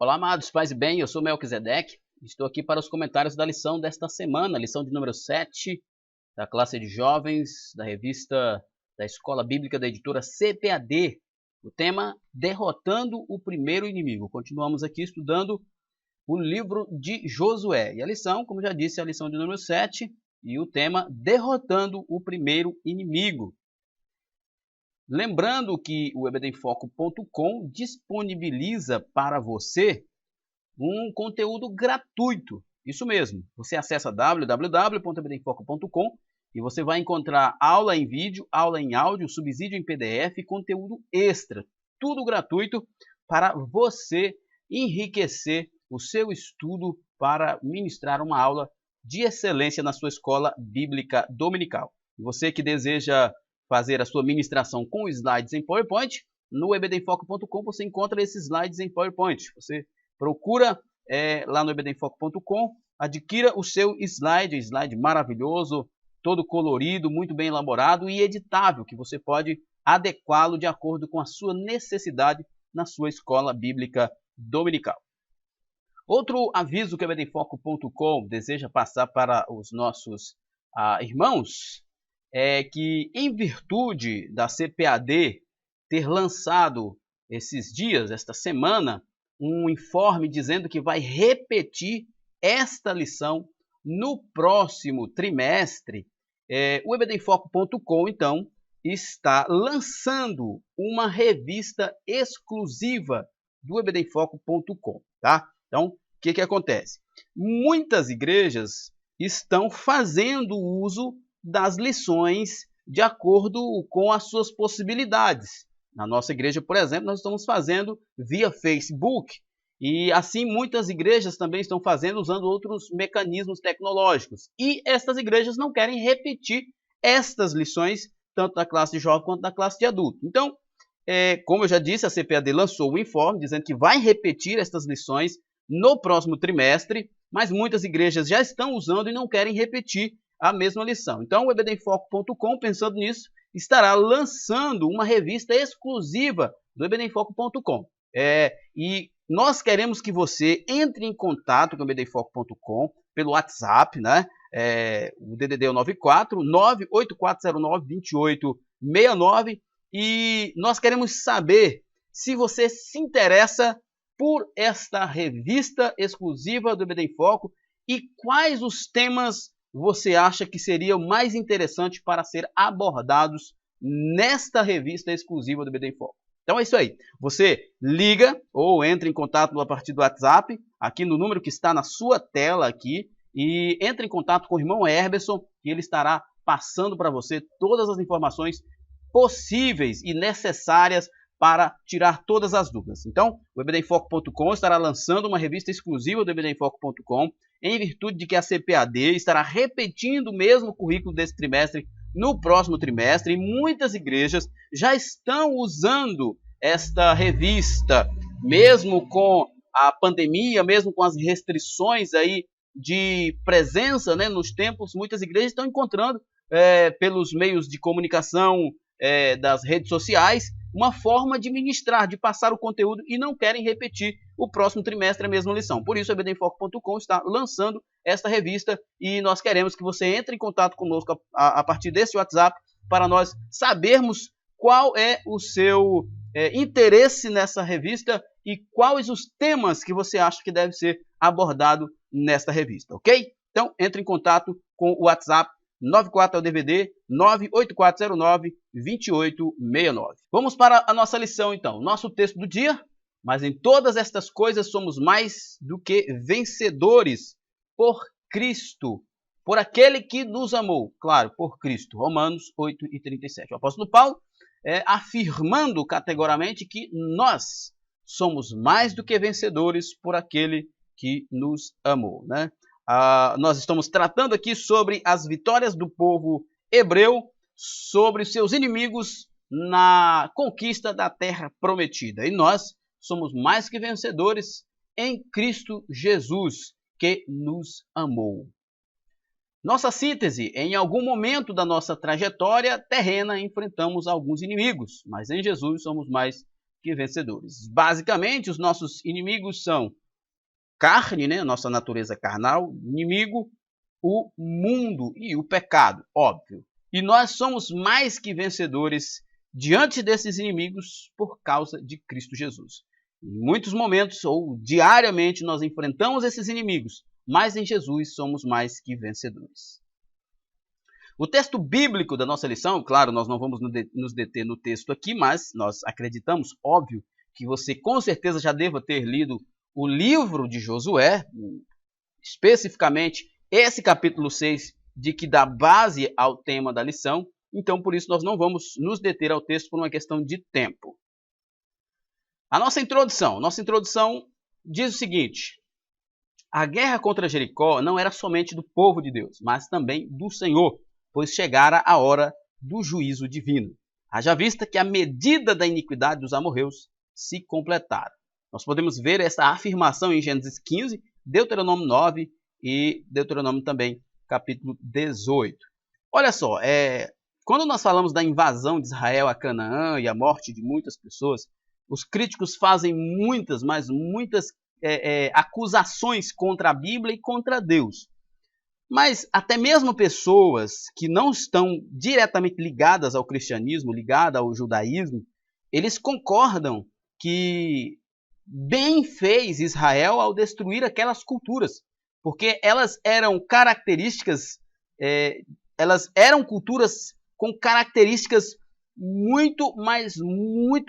Olá, amados, paz e bem, eu sou Melquisedeque, estou aqui para os comentários da lição desta semana, lição de número 7, da classe de jovens, da revista da Escola Bíblica da editora CPAD, o tema Derrotando o Primeiro Inimigo. Continuamos aqui estudando o livro de Josué, e a lição, como já disse, é a lição de número 7, e o tema Derrotando o Primeiro Inimigo. Lembrando que o ebdenfoco.com disponibiliza para você um conteúdo gratuito. Isso mesmo, você acessa www.ebdenfoco.com e você vai encontrar aula em vídeo, aula em áudio, subsídio em PDF e conteúdo extra. Tudo gratuito para você enriquecer o seu estudo para ministrar uma aula de excelência na sua escola bíblica dominical. E você que deseja fazer a sua ministração com slides em PowerPoint, no ebdenfoco.com você encontra esses slides em PowerPoint. Você procura lá no ebdenfoco.com, adquira o seu slide maravilhoso, todo colorido, muito bem elaborado e editável, que você pode adequá-lo de acordo com a sua necessidade na sua escola bíblica dominical. Outro aviso que o ebdenfoco.com deseja passar para os nossos irmãos é que, em virtude da CPAD ter lançado esses dias, esta semana, um informe dizendo que vai repetir esta lição no próximo trimestre, o ebdenfoco.com, então, está lançando uma revista exclusiva do ebdenfoco.com, tá? Então, o que acontece? Muitas igrejas estão fazendo uso das lições de acordo com as suas possibilidades. Na nossa igreja, por exemplo, nós estamos fazendo via Facebook e assim muitas igrejas também estão fazendo usando outros mecanismos tecnológicos. E estas igrejas não querem repetir estas lições, tanto da classe de jovem quanto da classe de adulto. Então, como eu já disse, a CPAD lançou um informe dizendo que vai repetir estas lições no próximo trimestre, mas muitas igrejas já estão usando e não querem repetir a mesma lição. Então, o ebdenfoco.com, pensando nisso, estará lançando uma revista exclusiva do ebdenfoco.com. E nós queremos que você entre em contato com o ebdenfoco.com pelo WhatsApp, né? O DDD é o 94984092869, e nós queremos saber se você se interessa por esta revista exclusiva do Ebdenfoco e quais os temas você acha que seria mais interessante para ser abordados nesta revista exclusiva do Ebdenfoco. Então é isso aí. Você liga ou entra em contato a partir do WhatsApp, aqui no número que está na sua tela aqui, e entre em contato com o irmão Herberson, que ele estará passando para você todas as informações possíveis e necessárias para tirar todas as dúvidas. Então, o ebdenfoco.com estará lançando uma revista exclusiva do ebdenfoco.com, em virtude de que a CPAD estará repetindo o mesmo currículo desse trimestre no próximo trimestre, e muitas igrejas já estão usando esta revista, mesmo com a pandemia, mesmo com as restrições aí de presença, né, nos templos. Muitas igrejas estão encontrando pelos meios de comunicação das redes sociais uma forma de ministrar, de passar o conteúdo, e não querem repetir o próximo trimestre a mesma lição. Por isso, o ebdenfoco.com está lançando esta revista e nós queremos que você entre em contato conosco a partir desse WhatsApp para nós sabermos qual é o seu interesse nessa revista e quais os temas que você acha que deve ser abordado nesta revista, ok? Então, entre em contato com o WhatsApp 94 é o DVD 98409-2869. Vamos para a nossa lição, então. Nosso texto do dia: mas em todas estas coisas somos mais do que vencedores por Cristo, por aquele que nos amou. Claro, por Cristo. Romanos 8:37. O apóstolo Paulo afirmando categoricamente que nós somos mais do que vencedores por aquele que nos amou, né? Nós estamos tratando aqui sobre as vitórias do povo hebreu sobre seus inimigos na conquista da terra prometida. E nós somos mais que vencedores em Cristo Jesus, que nos amou. Nossa síntese: em algum momento da nossa trajetória terrena enfrentamos alguns inimigos, mas em Jesus somos mais que vencedores. Basicamente, os nossos inimigos são carne, né? Nossa natureza carnal, inimigo, o mundo e o pecado, óbvio. E nós somos mais que vencedores diante desses inimigos por causa de Cristo Jesus. Em muitos momentos ou diariamente nós enfrentamos esses inimigos, mas em Jesus somos mais que vencedores. O texto bíblico da nossa lição, claro, nós não vamos nos deter no texto aqui, mas nós acreditamos, óbvio, que você com certeza já deva ter lido o livro de Josué, especificamente esse capítulo 6, de que dá base ao tema da lição. Então, por isso, nós não vamos nos deter ao texto por uma questão de tempo. A nossa introdução diz o seguinte: a guerra contra Jericó não era somente do povo de Deus, mas também do Senhor, pois chegara a hora do juízo divino. Haja vista que a medida da iniquidade dos amorreus se completara. Nós podemos ver essa afirmação em Gênesis 15, Deuteronômio 9 e Deuteronômio também, capítulo 18. Olha só, quando nós falamos da invasão de Israel a Canaã e a morte de muitas pessoas, os críticos fazem muitas acusações contra a Bíblia e contra Deus. Mas até mesmo pessoas que não estão diretamente ligadas ao cristianismo, ligadas ao judaísmo, eles concordam que bem fez Israel ao destruir aquelas culturas, porque elas eram culturas com características muito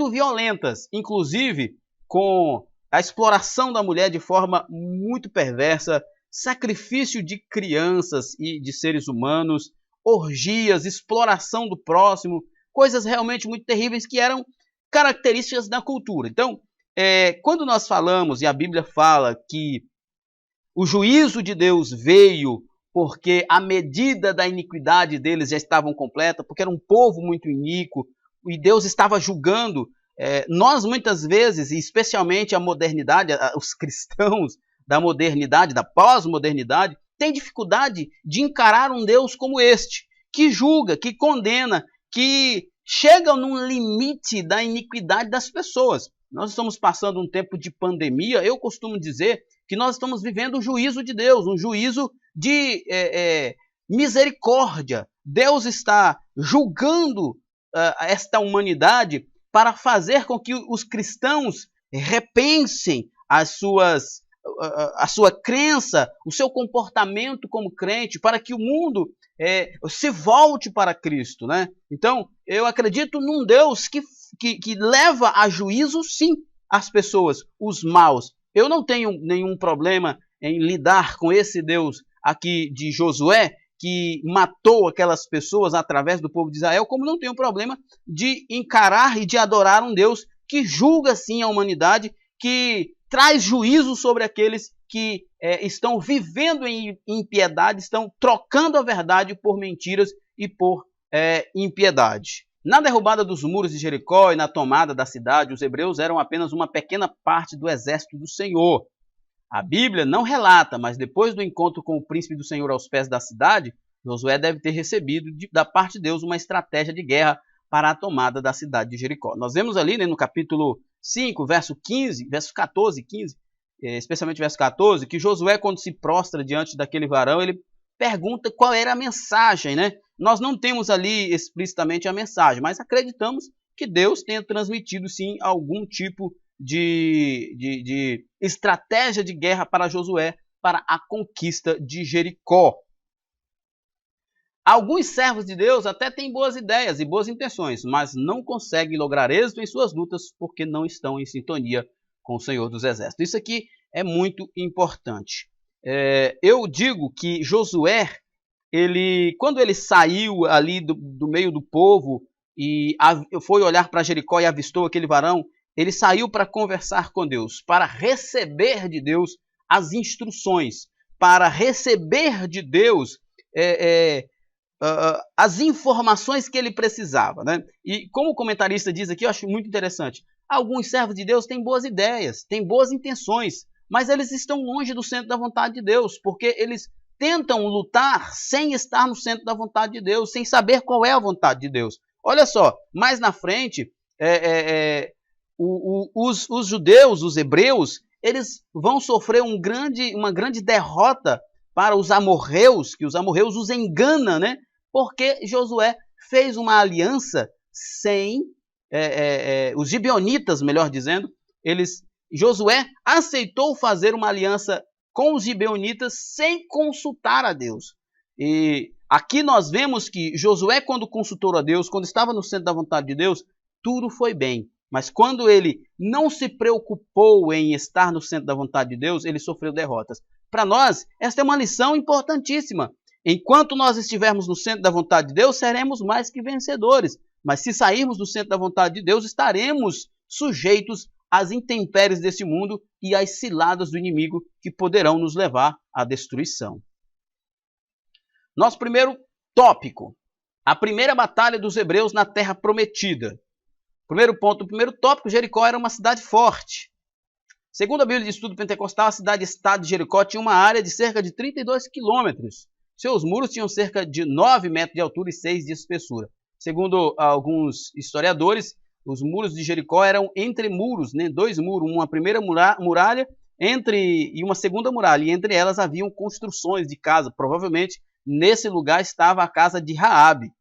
violentas, inclusive com a exploração da mulher de forma muito perversa, sacrifício de crianças e de seres humanos, orgias, exploração do próximo, coisas realmente muito terríveis que eram características da cultura. Então, quando nós falamos, e a Bíblia fala que o juízo de Deus veio porque a medida da iniquidade deles já estava completa, porque era um povo muito iníquo, e Deus estava julgando. Nós muitas vezes, e especialmente a modernidade, os cristãos da modernidade, da pós-modernidade, têm dificuldade de encarar um Deus como este, que julga, que condena, que chega num limite da iniquidade das pessoas. Nós estamos passando um tempo de pandemia. Eu costumo dizer que nós estamos vivendo o juízo de Deus, um juízo de misericórdia. Deus está julgando esta humanidade para fazer com que os cristãos repensem a sua crença, o seu comportamento como crente, para que o mundo se volte para Cristo, né? Então, eu acredito num Deus que leva a juízo, sim, as pessoas, os maus. Eu não tenho nenhum problema em lidar com esse Deus aqui de Josué, que matou aquelas pessoas através do povo de Israel, como não tenho problema de encarar e de adorar um Deus que julga, sim, a humanidade, que traz juízo sobre aqueles que estão vivendo em impiedade, estão trocando a verdade por mentiras e por impiedade. Na derrubada dos muros de Jericó e na tomada da cidade, os hebreus eram apenas uma pequena parte do exército do Senhor. A Bíblia não relata, mas depois do encontro com o príncipe do Senhor aos pés da cidade, Josué deve ter recebido da parte de Deus uma estratégia de guerra para a tomada da cidade de Jericó. Nós vemos ali, né, no capítulo 5, verso 14 e 15, especialmente verso 14, que Josué, quando se prostra diante daquele varão, ele pergunta qual era a mensagem, né? Nós não temos ali explicitamente a mensagem, mas acreditamos que Deus tenha transmitido, sim, algum tipo de estratégia de guerra para Josué para a conquista de Jericó. Alguns servos de Deus até têm boas ideias e boas intenções, mas não conseguem lograr êxito em suas lutas porque não estão em sintonia com o Senhor dos Exércitos. Isso aqui é muito importante. Eu digo que Josué, quando ele saiu ali do meio do povo e foi olhar para Jericó e avistou aquele varão, ele saiu para conversar com Deus, para receber de Deus as instruções, para receber de Deus as informações que ele precisava, né? E como o comentarista diz aqui, eu acho muito interessante. Alguns servos de Deus têm boas ideias, têm boas intenções, mas eles estão longe do centro da vontade de Deus, porque eles tentam lutar sem estar no centro da vontade de Deus, sem saber qual é a vontade de Deus. Olha só, mais na frente, os judeus, os hebreus, eles vão sofrer uma grande derrota para os amorreus, que os amorreus os engana, né? Porque Josué fez uma aliança sem os gibeonitas, melhor dizendo, Josué aceitou fazer uma aliança com os gibeonitas sem consultar a Deus. E aqui nós vemos que Josué, quando consultou a Deus, quando estava no centro da vontade de Deus, tudo foi bem. Mas quando ele não se preocupou em estar no centro da vontade de Deus, ele sofreu derrotas. Para nós, esta é uma lição importantíssima. Enquanto nós estivermos no centro da vontade de Deus, seremos mais que vencedores. Mas se sairmos do centro da vontade de Deus, estaremos sujeitos às intempéries desse mundo e às ciladas do inimigo que poderão nos levar à destruição. Nosso primeiro tópico, a primeira batalha dos hebreus na terra prometida. Primeiro ponto, o primeiro tópico, Jericó era uma cidade forte. Segundo a Bíblia de Estudo Pentecostal, a cidade-estado de Jericó tinha uma área de cerca de 32 quilômetros. Seus muros tinham cerca de 9 metros de altura e 6 de espessura. Segundo alguns historiadores, os muros de Jericó eram entre muros, né? 2 muros, uma primeira muralha e uma segunda muralha. E entre elas haviam construções de casa. Provavelmente nesse lugar estava a casa de Raabe.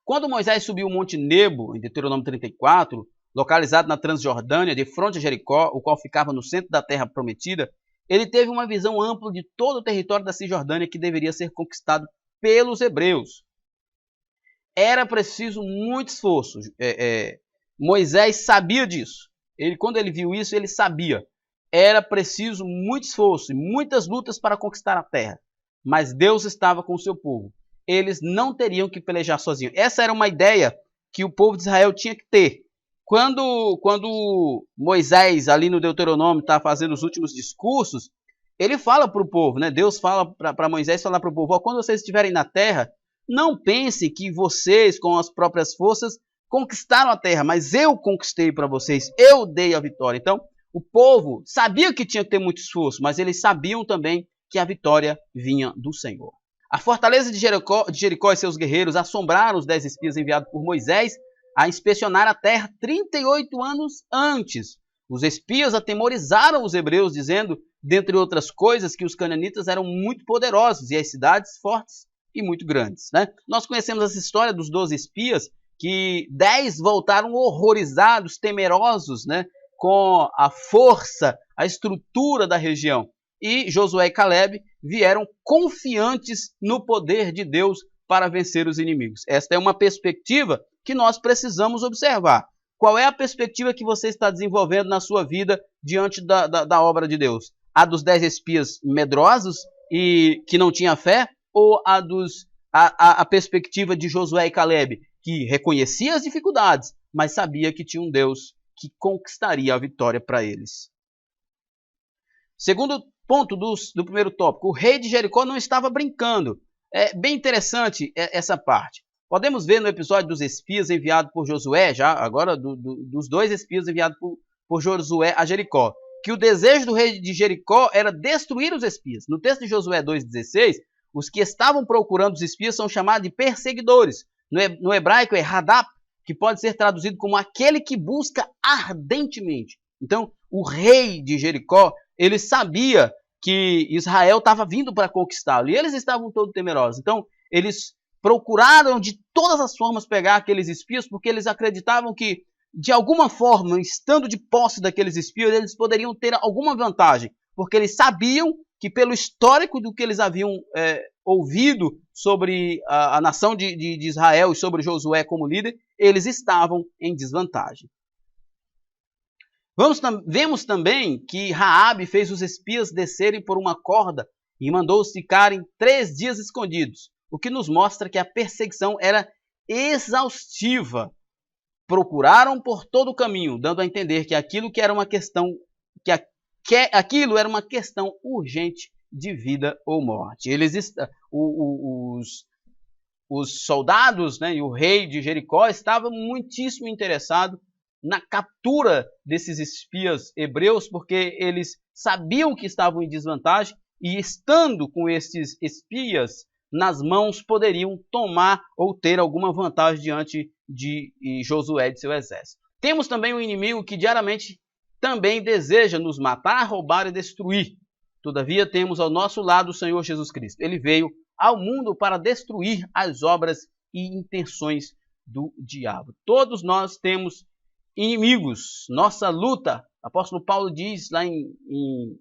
Quando Moisés subiu o Monte Nebo, em Deuteronômio 34, localizado na Transjordânia, de frente a Jericó, o qual ficava no centro da terra prometida, ele teve uma visão ampla de todo o território da Cisjordânia que deveria ser conquistado pelos hebreus. Era preciso muito esforço. Moisés sabia disso. Quando ele viu isso, ele sabia. Era preciso muito esforço e muitas lutas para conquistar a terra. Mas Deus estava com o seu povo. Eles não teriam que pelejar sozinhos. Essa era uma ideia que o povo de Israel tinha que ter. Quando Moisés, ali no Deuteronômio, está fazendo os últimos discursos, ele fala para o povo, né? Deus fala para Moisés falar para o povo, quando vocês estiverem na terra, não pensem que vocês, com as próprias forças, conquistaram a terra, mas eu conquistei para vocês, eu dei a vitória. Então, o povo sabia que tinha que ter muito esforço, mas eles sabiam também que a vitória vinha do Senhor. A fortaleza de Jericó e seus guerreiros assombraram os 10 espias enviados por Moisés a inspecionar a terra 38 anos antes. Os espias atemorizaram os hebreus, dizendo, dentre outras coisas, que os canaanitas eram muito poderosos e as cidades fortes e muito grandes, né? Nós conhecemos essa história dos 12 espias, que 10 voltaram horrorizados, temerosos, né, com a força, a estrutura da região. E Josué e Caleb vieram confiantes no poder de Deus para vencer os inimigos. Esta é uma perspectiva que nós precisamos observar. Qual é a perspectiva que você está desenvolvendo na sua vida diante da obra de Deus? A dos 10 espias medrosos e que não tinha fé? Ou a perspectiva de Josué e Caleb, que reconhecia as dificuldades, mas sabia que tinha um Deus que conquistaria a vitória para eles? Segundo ponto do primeiro tópico, o rei de Jericó não estava brincando. É bem interessante essa parte. Podemos ver no episódio dos espias enviados por Josué, já agora dos 2 espias enviados por Josué a Jericó, que o desejo do rei de Jericó era destruir os espias. No texto de Josué 2,16, os que estavam procurando os espias são chamados de perseguidores. No hebraico é hadap, que pode ser traduzido como aquele que busca ardentemente. Então, o rei de Jericó, ele sabia que Israel estava vindo para conquistá-lo, e eles estavam todos temerosos. Então, eles procuraram de todas as formas pegar aqueles espias, porque eles acreditavam que, de alguma forma, estando de posse daqueles espias, eles poderiam ter alguma vantagem, porque eles sabiam que, pelo histórico do que eles haviam ouvido sobre a nação de Israel e sobre Josué como líder, eles estavam em desvantagem. Vemos também que Raabe fez os espias descerem por uma corda e mandou-os ficarem 3 dias escondidos, o que nos mostra que a perseguição era exaustiva. Procuraram por todo o caminho, dando a entender que aquilo era uma questão urgente de vida ou morte. Os soldados, né, e o rei de Jericó estavam muitíssimo interessados na captura desses espias hebreus, porque eles sabiam que estavam em desvantagem e, estando com esses espias nas mãos, poderiam tomar ou ter alguma vantagem diante de Josué e de seu exército. Temos também um inimigo que diariamente também deseja nos matar, roubar e destruir. Todavia temos ao nosso lado o Senhor Jesus Cristo. Ele veio ao mundo para destruir as obras e intenções do diabo. Todos nós temos inimigos. Nossa luta, o apóstolo Paulo diz lá em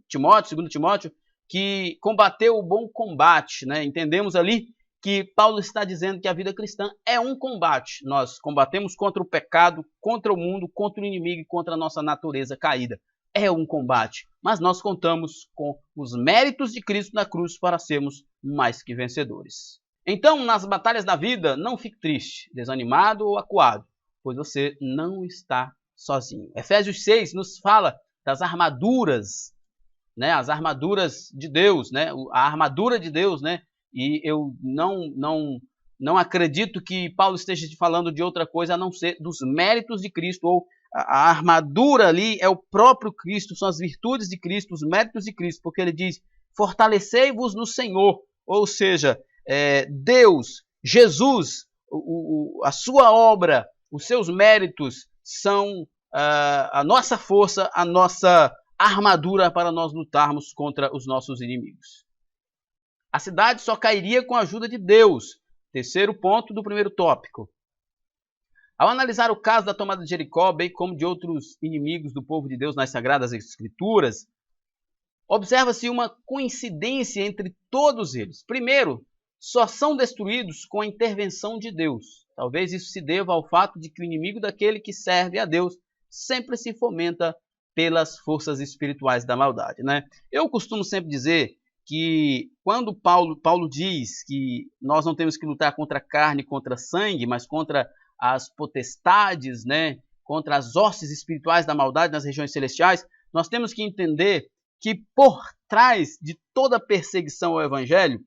Timóteo, 2 Timóteo, que combateu o bom combate, né? Entendemos ali que Paulo está dizendo que a vida cristã é um combate. Nós combatemos contra o pecado, contra o mundo, contra o inimigo e contra a nossa natureza caída. É um combate, mas nós contamos com os méritos de Cristo na cruz para sermos mais que vencedores. Então, nas batalhas da vida, não fique triste, desanimado ou acuado, pois você não está sozinho. Efésios 6 nos fala das armaduras, né? As armaduras de Deus, né? A armadura de Deus, né? E eu não acredito que Paulo esteja falando de outra coisa a não ser dos méritos de Cristo, ou a armadura ali é o próprio Cristo, são as virtudes de Cristo, os méritos de Cristo, porque ele diz, fortalecei-vos no Senhor, ou seja, Deus, Jesus, a sua obra, os seus méritos são a nossa força, a nossa armadura para nós lutarmos contra os nossos inimigos. A cidade só cairia com a ajuda de Deus. Terceiro ponto do primeiro tópico. Ao analisar o caso da tomada de Jericó, bem como de outros inimigos do povo de Deus nas Sagradas Escrituras, observa-se uma coincidência entre todos eles. Primeiro, só são destruídos com a intervenção de Deus. Talvez isso se deva ao fato de que o inimigo daquele que serve a Deus sempre se fomenta pelas forças espirituais da maldade, né? Eu costumo sempre dizer que quando Paulo diz que nós não temos que lutar contra a carne, contra sangue, mas contra as potestades, né? Contra as hostes espirituais da maldade nas regiões celestiais, nós temos que entender que por trás de toda perseguição ao evangelho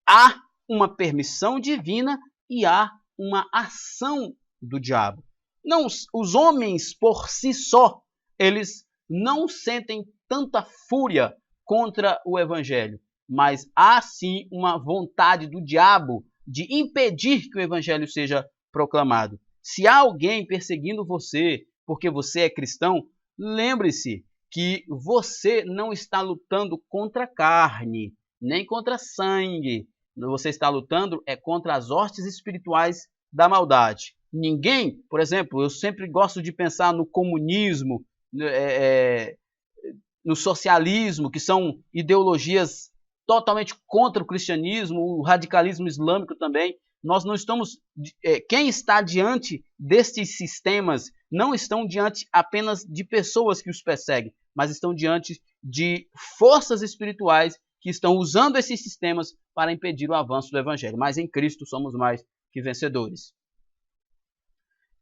há uma permissão divina e há uma ação do diabo. Não, os homens por si só, eles não sentem tanta fúria contra o evangelho, mas há sim uma vontade do diabo de impedir que o evangelho seja proclamado. Se há alguém perseguindo você porque você é cristão, lembre-se que você não está lutando contra a carne, nem contra sangue. Você está lutando contra as hostes espirituais da maldade. Ninguém, por exemplo, eu sempre gosto de pensar no comunismo, no socialismo, que são ideologias totalmente contra o cristianismo, o radicalismo islâmico também. Nós não estamos... quem está diante destes sistemas não estão diante apenas de pessoas que os perseguem, mas estão diante de forças espirituais que estão usando esses sistemas para impedir o avanço do evangelho. Mas em Cristo somos mais que vencedores.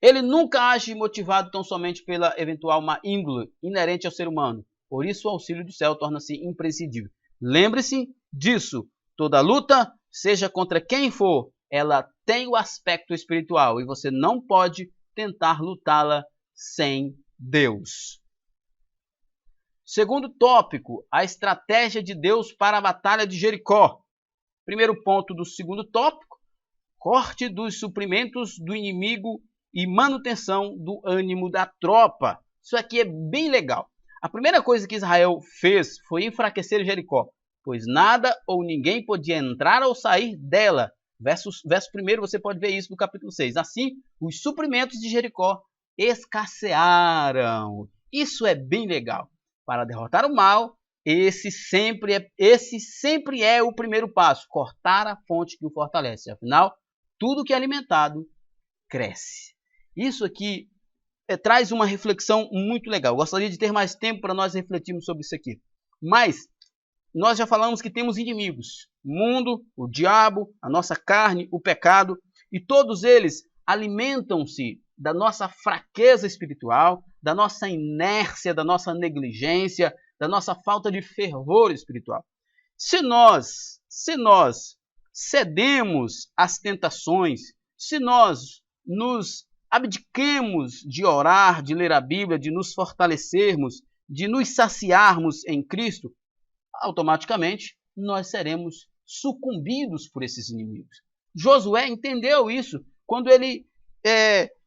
Ele nunca age motivado tão somente pela eventual má índole inerente ao ser humano. Por isso o auxílio do céu torna-se imprescindível. Lembre-se disso. Toda luta, seja contra quem for, ela tem o aspecto espiritual e você não pode tentar lutá-la sem Deus. Segundo tópico, a estratégia de Deus para a batalha de Jericó. Primeiro ponto do segundo tópico, corte dos suprimentos do inimigo e manutenção do ânimo da tropa. Isso aqui é bem legal. A primeira coisa que Israel fez foi enfraquecer Jericó, pois nada ou ninguém podia entrar ou sair dela. Verso 1, você pode ver isso no capítulo 6. Assim, os suprimentos de Jericó escassearam. Isso é bem legal. Para derrotar o mal, esse sempre é o primeiro passo. Cortar a fonte que o fortalece. Afinal, tudo que é alimentado cresce. Isso aqui traz uma reflexão muito legal. Gostaria de ter mais tempo para nós refletirmos sobre isso aqui. Mas nós já falamos que temos inimigos. O mundo, o diabo, a nossa carne, o pecado. E todos eles alimentam-se da nossa fraqueza espiritual, da nossa inércia, da nossa negligência, da nossa falta de fervor espiritual. Se nós cedemos às tentações, se nós nos abdiquemos de orar, de ler a Bíblia, de nos fortalecermos, de nos saciarmos em Cristo, automaticamente nós seremos sucumbidos por esses inimigos. Josué entendeu isso quando ele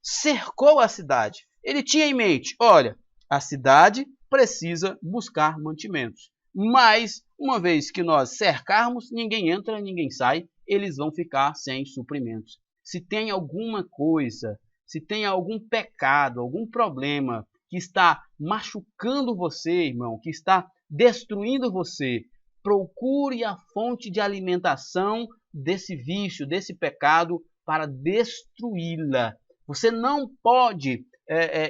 cercou a cidade. Ele tinha em mente, olha, a cidade precisa buscar mantimentos. Mas, uma vez que nós cercarmos, ninguém entra, ninguém sai, eles vão ficar sem suprimentos. Se tem alguma coisa, se tem algum pecado, algum problema que está machucando você, irmão, que está destruindo você, procure a fonte de alimentação desse vício, desse pecado, para destruí-la. Você não pode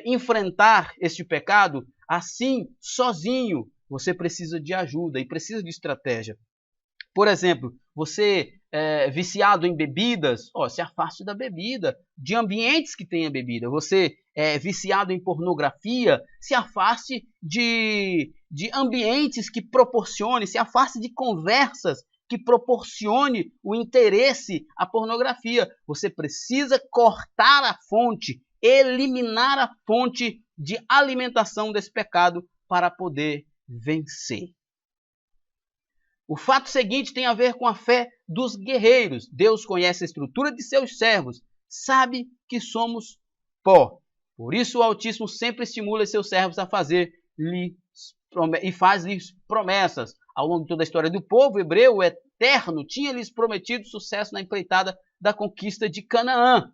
enfrentar este pecado assim, sozinho. Você precisa de ajuda e precisa de estratégia. Por exemplo, você viciado em bebidas, se afaste da bebida, de ambientes que tenha bebida. Você viciado em pornografia, se afaste de ambientes que proporcione, se afaste de conversas que proporcione o interesse à pornografia. Você precisa cortar a fonte, eliminar a fonte de alimentação desse pecado para poder vencer. O fato seguinte tem a ver com a fé dos guerreiros. Deus conhece a estrutura de seus servos, sabe que somos pó. Por isso o Altíssimo sempre estimula seus servos a fazer-lhes e faz-lhes promessas. Ao longo de toda a história do povo hebreu, o Eterno tinha-lhes prometido sucesso na empreitada da conquista de Canaã.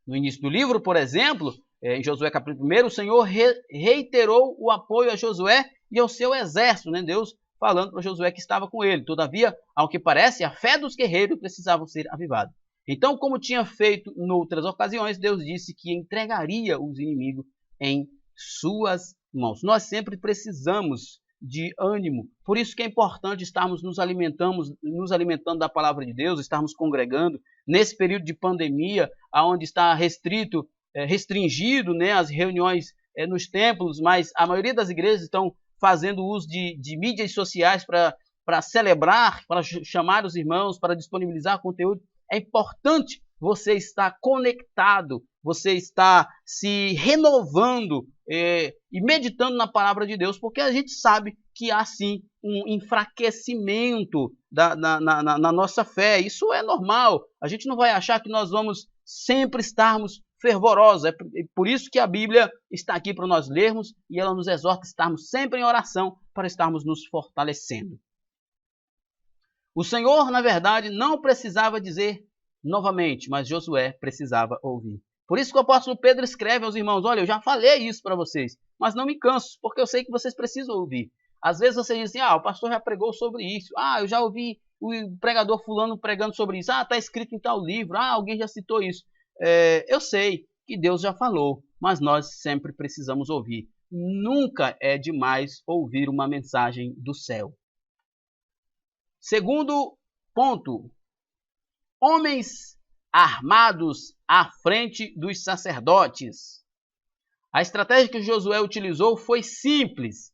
No início do livro, por exemplo, em Josué capítulo 1, o Senhor reiterou o apoio a Josué e ao seu exército, né? Deus falando para Josué que estava com ele. Todavia, ao que parece, a fé dos guerreiros precisava ser avivada. Então, como tinha feito em outras ocasiões, Deus disse que entregaria os inimigos em suas mãos. Nós sempre precisamos de ânimo. Por isso que é importante estarmos nos alimentando da palavra de Deus, estarmos congregando nesse período de pandemia, onde está restringido, né, as reuniões nos templos, mas a maioria das igrejas estão fazendo uso de mídias sociais para celebrar, para chamar os irmãos, para disponibilizar conteúdo. É importante você estar conectado, você estar se renovando e meditando na palavra de Deus, porque a gente sabe que há sim um enfraquecimento na nossa fé. Isso é normal. A gente não vai achar que nós vamos sempre estarmos fervorosos. É por isso que a Bíblia está aqui para nós lermos e ela nos exorta a estarmos sempre em oração para estarmos nos fortalecendo. O Senhor, na verdade, não precisava dizer novamente, mas Josué precisava ouvir. Por isso que o apóstolo Pedro escreve aos irmãos, olha, eu já falei isso para vocês, mas não me canso, porque eu sei que vocês precisam ouvir. Às vezes você diz assim, o pastor já pregou sobre isso, eu já ouvi o pregador fulano pregando sobre isso, está escrito em tal livro, alguém já citou isso. Eu sei que Deus já falou, mas nós sempre precisamos ouvir. Nunca é demais ouvir uma mensagem do céu. Segundo ponto, homens armados à frente dos sacerdotes. A estratégia que Josué utilizou foi simples.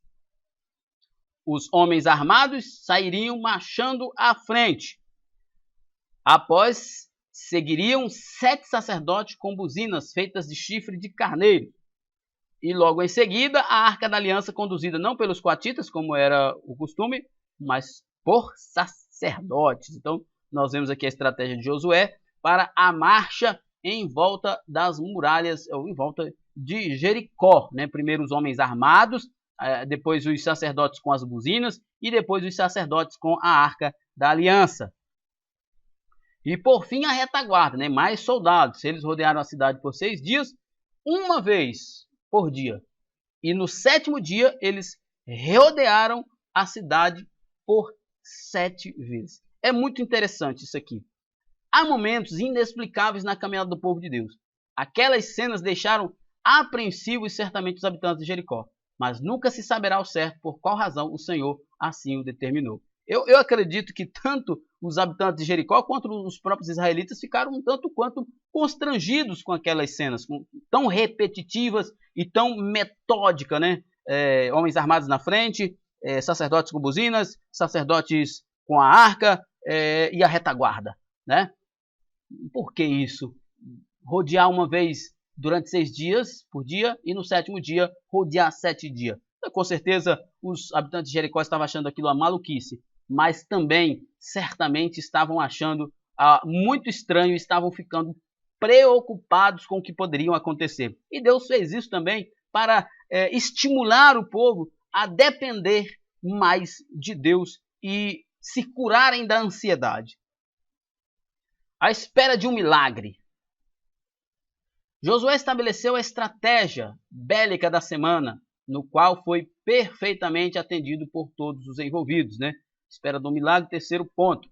Os homens armados sairiam marchando à frente. Após, seguiriam 7 sacerdotes com buzinas feitas de chifre de carneiro. E logo em seguida, a Arca da Aliança conduzida não pelos coatitas, como era o costume, mas por sacerdotes. Então, nós vemos aqui a estratégia de Josué para a marcha em volta das muralhas, ou em volta de Jericó. Né? Primeiro os homens armados, depois os sacerdotes com as buzinas e depois os sacerdotes com a Arca da Aliança. E por fim a retaguarda, né? Mais soldados. Eles rodearam a cidade por 6 dias, uma vez por dia. E no 7º dia eles rodearam a cidade por 7 vezes. É muito interessante isso aqui. Há momentos inexplicáveis na caminhada do povo de Deus. Aquelas cenas deixaram apreensivos certamente os habitantes de Jericó, mas nunca se saberá ao certo por qual razão o Senhor assim o determinou. Eu acredito que tanto os habitantes de Jericó quanto os próprios israelitas ficaram um tanto quanto constrangidos com aquelas cenas, tão repetitivas e tão metódicas, né? Homens armados na frente, sacerdotes com buzinas, sacerdotes com a arca e a retaguarda, né? Por que isso? Rodear uma vez durante 6 dias por dia e no 7º dia rodear 7 dias. Então, com certeza os habitantes de Jericó estavam achando aquilo uma maluquice, mas também certamente estavam achando muito estranho e estavam ficando preocupados com o que poderiam acontecer. E Deus fez isso também para estimular o povo a depender mais de Deus e se curarem da ansiedade. À espera de um milagre. Josué estabeleceu a estratégia bélica da semana, no qual foi perfeitamente atendido por todos os envolvidos, né? Espera do milagre, terceiro ponto.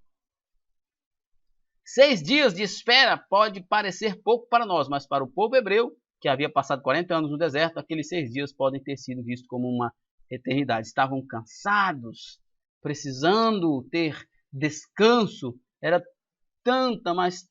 6 dias de espera pode parecer pouco para nós, mas para o povo hebreu, que havia passado 40 anos no deserto, aqueles 6 dias podem ter sido vistos como uma eternidade. Estavam cansados, precisando ter descanso. Era tanta, mas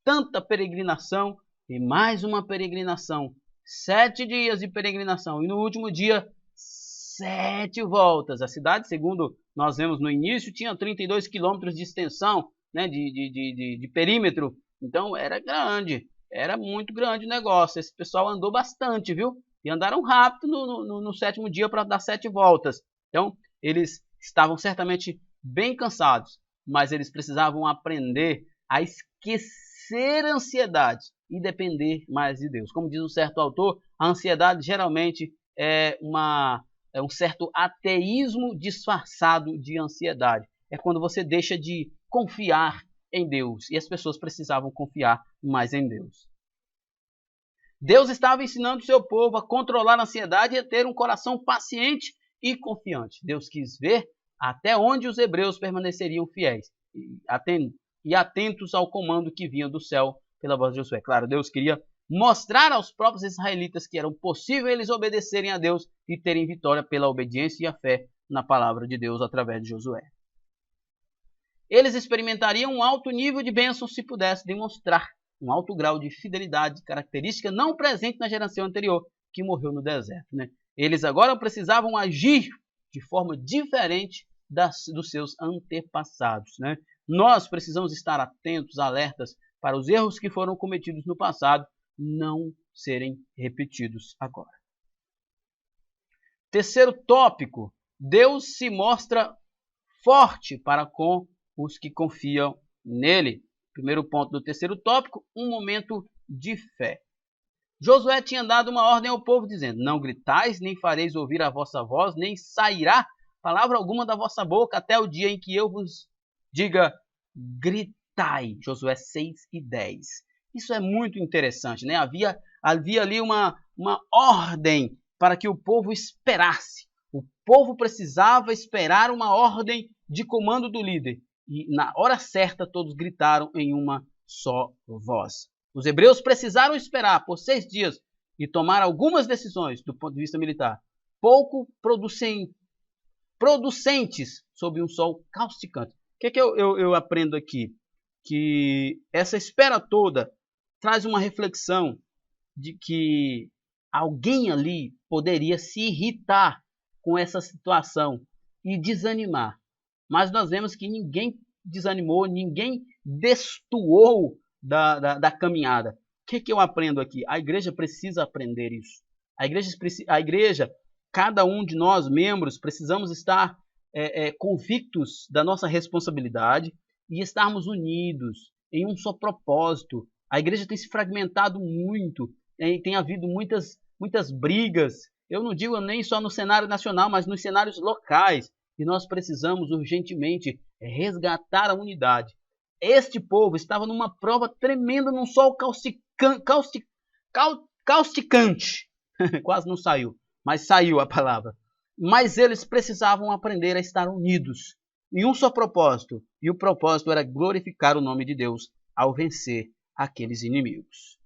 tanta peregrinação e mais uma peregrinação. 7 dias de peregrinação e no último dia 7 voltas. A cidade, segundo nós vemos no início, tinha 32 quilômetros de extensão, né, de perímetro. Então era grande, era muito grande o negócio. Esse pessoal andou bastante, viu? E andaram rápido no 7º dia para dar 7 voltas. Então eles estavam certamente bem cansados, mas eles precisavam aprender a esquecer a ansiedade e depender mais de Deus. Como diz um certo autor, a ansiedade geralmente é um certo ateísmo disfarçado de ansiedade. É quando você deixa de confiar em Deus. E as pessoas precisavam confiar mais em Deus. Deus estava ensinando o seu povo a controlar a ansiedade e a ter um coração paciente e confiante. Deus quis ver até onde os hebreus permaneceriam fiéis e atentos ao comando que vinha do céu pela voz de Josué. Claro, Deus queria mostrar aos próprios israelitas que era possível eles obedecerem a Deus e terem vitória pela obediência e a fé na palavra de Deus através de Josué. Eles experimentariam um alto nível de bênção se pudesse demonstrar um alto grau de fidelidade, característica não presente na geração anterior, que morreu no deserto, né? Eles agora precisavam agir de forma diferente dos seus antepassados, né? Nós precisamos estar atentos, alertas, para os erros que foram cometidos no passado não serem repetidos agora. Terceiro tópico, Deus se mostra forte para com os que confiam nele. Primeiro ponto do terceiro tópico, um momento de fé. Josué tinha dado uma ordem ao povo, dizendo: não gritais, nem fareis ouvir a vossa voz, nem sairá palavra alguma da vossa boca, até o dia em que eu vos diga, gritai. Josué 6:10. Isso é muito interessante, né? Havia ali uma ordem para que o povo esperasse. O povo precisava esperar uma ordem de comando do líder. E na hora certa todos gritaram em uma só voz. Os hebreus precisaram esperar por 6 dias e tomar algumas decisões do ponto de vista militar, pouco producentes sob um sol causticante. O que eu aprendo aqui? Que essa espera toda traz uma reflexão de que alguém ali poderia se irritar com essa situação e desanimar. Mas nós vemos que ninguém desanimou, ninguém destoou da caminhada. O que eu aprendo aqui? A igreja precisa aprender isso. A igreja, cada um de nós, membros, precisamos estar convictos da nossa responsabilidade e estarmos unidos em um só propósito. A igreja tem se fragmentado muito, tem havido muitas brigas. Eu não digo nem só no cenário nacional, mas nos cenários locais. E nós precisamos urgentemente resgatar a unidade. Este povo estava numa prova tremenda, num sol causticante. Quase não saiu, mas saiu a palavra. Mas eles precisavam aprender a estar unidos em um só propósito. E o propósito era glorificar o nome de Deus ao vencer aqueles inimigos.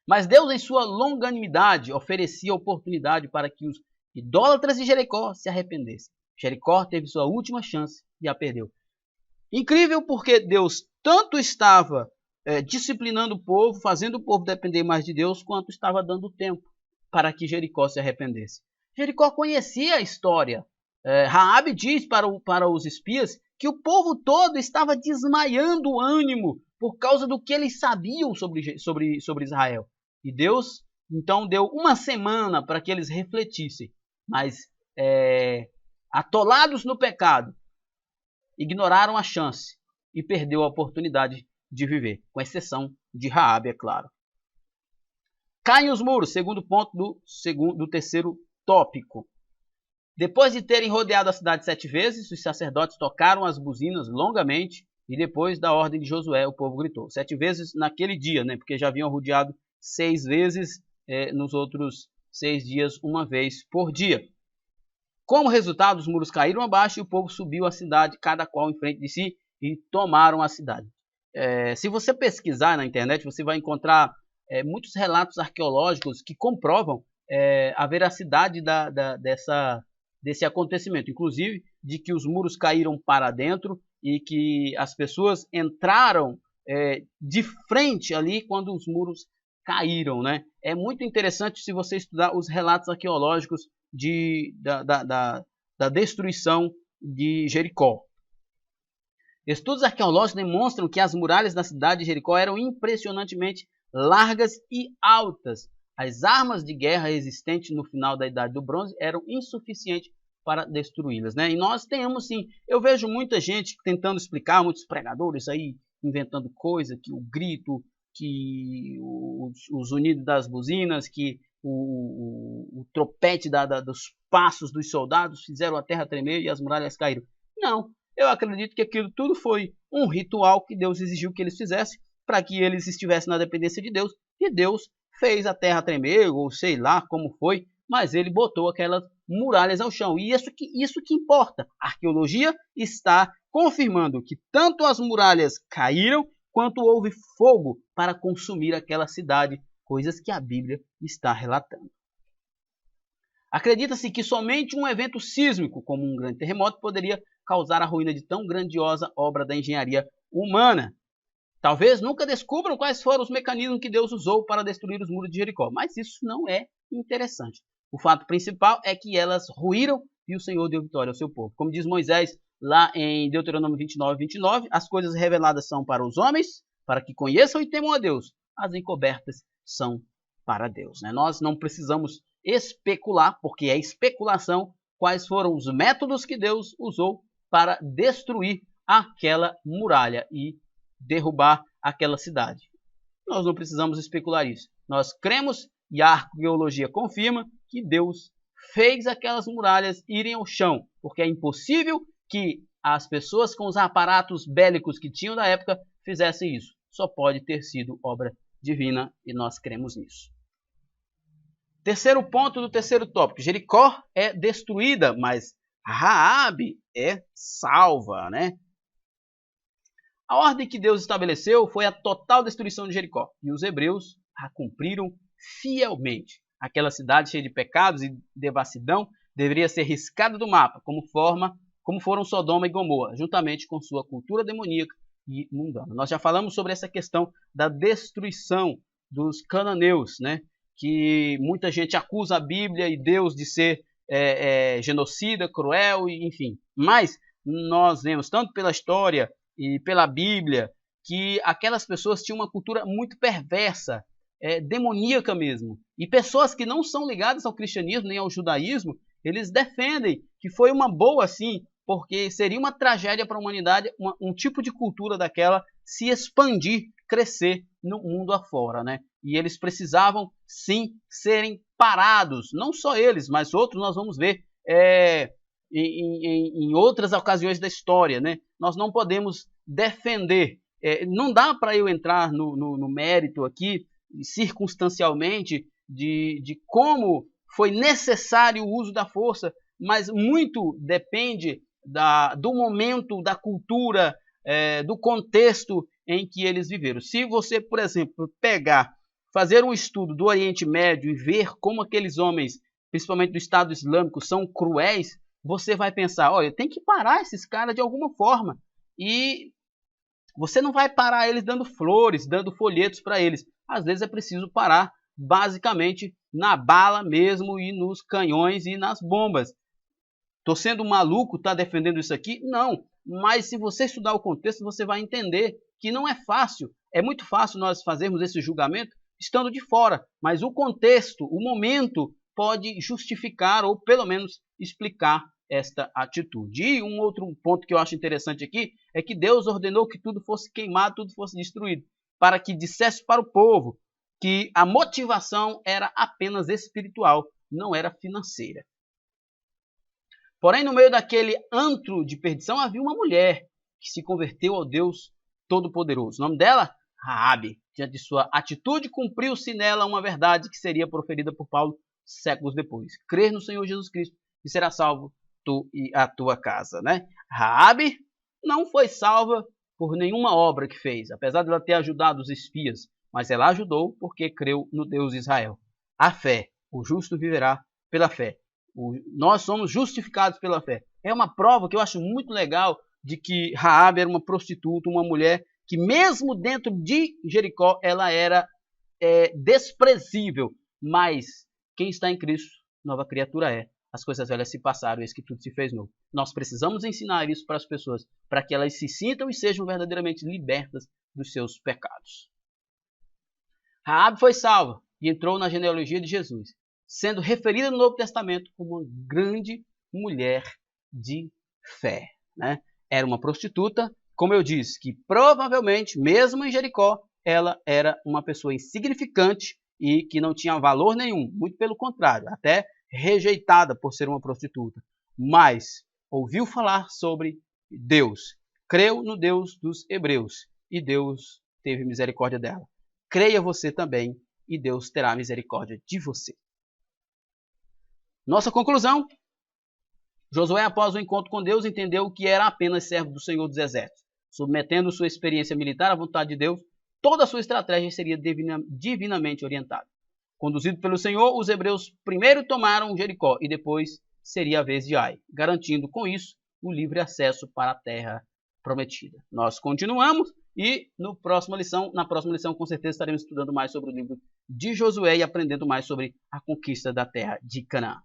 Mas Deus, em sua longanimidade, oferecia oportunidade para que os idólatras de Jericó se arrependessem. Jericó teve sua última chance e a perdeu. Incrível, porque Deus tanto estava disciplinando o povo, fazendo o povo depender mais de Deus, quanto estava dando tempo para que Jericó se arrependesse. Jericó conhecia a história. Raabe diz para os espias que o povo todo estava desmaiando o ânimo por causa do que eles sabiam sobre Israel. E Deus, então, deu uma semana para que eles refletissem. Mas, atolados no pecado, ignoraram a chance e perdeu a oportunidade de viver, com exceção de Raabe, é claro. Caem os muros, segundo ponto do terceiro tópico. Depois de terem rodeado a cidade 7 vezes, os sacerdotes tocaram as buzinas longamente, e depois da ordem de Josué, o povo gritou. 7 vezes naquele dia, né? Porque já haviam rodeado 6 vezes nos outros 6 dias, uma vez por dia. Como resultado, os muros caíram abaixo e o povo subiu a cidade, cada qual em frente de si, e tomaram a cidade. Se você pesquisar na internet, você vai encontrar muitos relatos arqueológicos que comprovam a veracidade desse acontecimento, inclusive de que os muros caíram para dentro e que as pessoas entraram de frente ali quando os muros caíram, né? É muito interessante se você estudar os relatos arqueológicos da destruição de Jericó. Estudos arqueológicos demonstram que as muralhas da cidade de Jericó eram impressionantemente largas e altas. As armas de guerra existentes no final da Idade do Bronze eram insuficientes para destruí-las, né? E nós temos sim, eu vejo muita gente tentando explicar, muitos pregadores aí inventando coisa, que o grito, que os unidos das buzinas, que o tropete dos passos dos soldados fizeram a terra tremer e as muralhas caíram. Não, eu acredito que aquilo tudo foi um ritual que Deus exigiu que eles fizessem para que eles estivessem na dependência de Deus, e Deus fez a terra tremer, ou sei lá como foi, mas ele botou aquelas muralhas ao chão. E isso que importa. A arqueologia está confirmando que tanto as muralhas caíram, quanto houve fogo para consumir aquela cidade, coisas que a Bíblia está relatando. Acredita-se que somente um evento sísmico, como um grande terremoto, poderia causar a ruína de tão grandiosa obra da engenharia humana. Talvez nunca descubram quais foram os mecanismos que Deus usou para destruir os muros de Jericó, mas isso não é interessante. O fato principal é que elas ruíram e o Senhor deu vitória ao seu povo. Como diz Moisés lá em Deuteronômio 29, as coisas reveladas são para os homens, para que conheçam e temam a Deus. As encobertas são para Deus, né? Nós não precisamos especular, porque é especulação, quais foram os métodos que Deus usou para destruir aquela muralha e derrubar aquela cidade. Nós não precisamos especular isso. Nós cremos e a arqueologia confirma que Deus fez aquelas muralhas irem ao chão, porque é impossível que as pessoas com os aparatos bélicos que tinham da época fizessem isso. Só pode ter sido obra divina e nós cremos nisso. Terceiro ponto do terceiro tópico. Jericó é destruída, mas Raabe é salva, né? A ordem que Deus estabeleceu foi a total destruição de Jericó, e os hebreus a cumpriram fielmente. Aquela cidade cheia de pecados e devassidão deveria ser riscada do mapa, como foram Sodoma e Gomorra, juntamente com sua cultura demoníaca e mundana. Nós já falamos sobre essa questão da destruição dos cananeus, né? Que muita gente acusa a Bíblia e Deus de ser genocida, cruel, enfim. Mas nós vemos, tanto pela história e pela Bíblia, que aquelas pessoas tinham uma cultura muito perversa, demoníaca mesmo. E pessoas que não são ligadas ao cristianismo nem ao judaísmo, eles defendem que foi uma boa sim, porque seria uma tragédia para a humanidade, um tipo de cultura daquela se expandir, crescer no mundo afora, né? E eles precisavam sim serem parados, não só eles, mas outros nós vamos ver em outras ocasiões da história, né? Nós não podemos defender, não dá para eu entrar no mérito aqui, circunstancialmente, de como foi necessário o uso da força, mas muito depende do momento, da cultura, do contexto em que eles viveram. Se você, por exemplo, fazer um estudo do Oriente Médio e ver como aqueles homens, principalmente do Estado Islâmico, são cruéis, você vai pensar, olha, tem que parar esses caras de alguma forma. E você não vai parar eles dando flores, dando folhetos para eles. Às vezes é preciso parar basicamente na bala mesmo e nos canhões e nas bombas. Estou sendo maluco, tá defendendo isso aqui? Não, mas se você estudar o contexto, você vai entender que não é fácil. É muito fácil nós fazermos esse julgamento estando de fora, mas o contexto, o momento pode justificar ou pelo menos explicar esta atitude. E um outro ponto que eu acho interessante aqui é que Deus ordenou que tudo fosse queimado, tudo fosse destruído. para que dissesse para o povo que a motivação era apenas espiritual, não era financeira. Porém, no meio daquele antro de perdição havia uma mulher que se converteu ao Deus Todo-Poderoso. O nome dela? Raabe. Diante de sua atitude, cumpriu-se nela uma verdade que seria proferida por Paulo séculos depois. Crer no Senhor Jesus Cristo e será salvo tu e a tua casa, né? Raabe não foi salva por nenhuma obra que fez, apesar de ela ter ajudado os espias, mas ela ajudou porque creu no Deus de Israel. A fé, o justo viverá pela fé. Nós somos justificados pela fé. É uma prova que eu acho muito legal de que Raabe era uma prostituta, uma mulher que mesmo dentro de Jericó ela era desprezível, mas quem está em Cristo, nova criatura é. As coisas velhas se passaram, eis que tudo se fez novo. Nós precisamos ensinar isso para as pessoas, para que elas se sintam e sejam verdadeiramente libertas dos seus pecados. Raabe foi salva e entrou na genealogia de Jesus, sendo referida no Novo Testamento como uma grande mulher de fé, né? Era uma prostituta, como eu disse, que provavelmente, mesmo em Jericó, ela era uma pessoa insignificante e que não tinha valor nenhum, muito pelo contrário, até rejeitada por ser uma prostituta, mas ouviu falar sobre Deus, creu no Deus dos hebreus e Deus teve misericórdia dela. Creia você também e Deus terá misericórdia de você. Nossa conclusão: Josué, após o encontro com Deus, entendeu que era apenas servo do Senhor dos Exércitos. Submetendo sua experiência militar à vontade de Deus, toda a sua estratégia seria divinamente orientada. Conduzido pelo Senhor, os hebreus primeiro tomaram Jericó e depois seria a vez de Ai, garantindo com isso o livre acesso para a terra prometida. Nós continuamos e na próxima lição com certeza estaremos estudando mais sobre o livro de Josué e aprendendo mais sobre a conquista da terra de Canaã.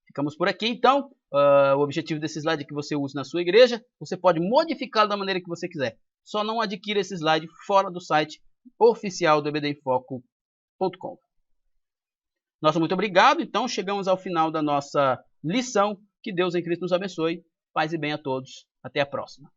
Ficamos por aqui, então. O objetivo desse slide é que você use na sua igreja. Você pode modificá-lo da maneira que você quiser. Só não adquira esse slide fora do site oficial do ebdemfoco.com. Muito obrigado. Então, chegamos ao final da nossa lição. Que Deus em Cristo nos abençoe. Paz e bem a todos. Até a próxima.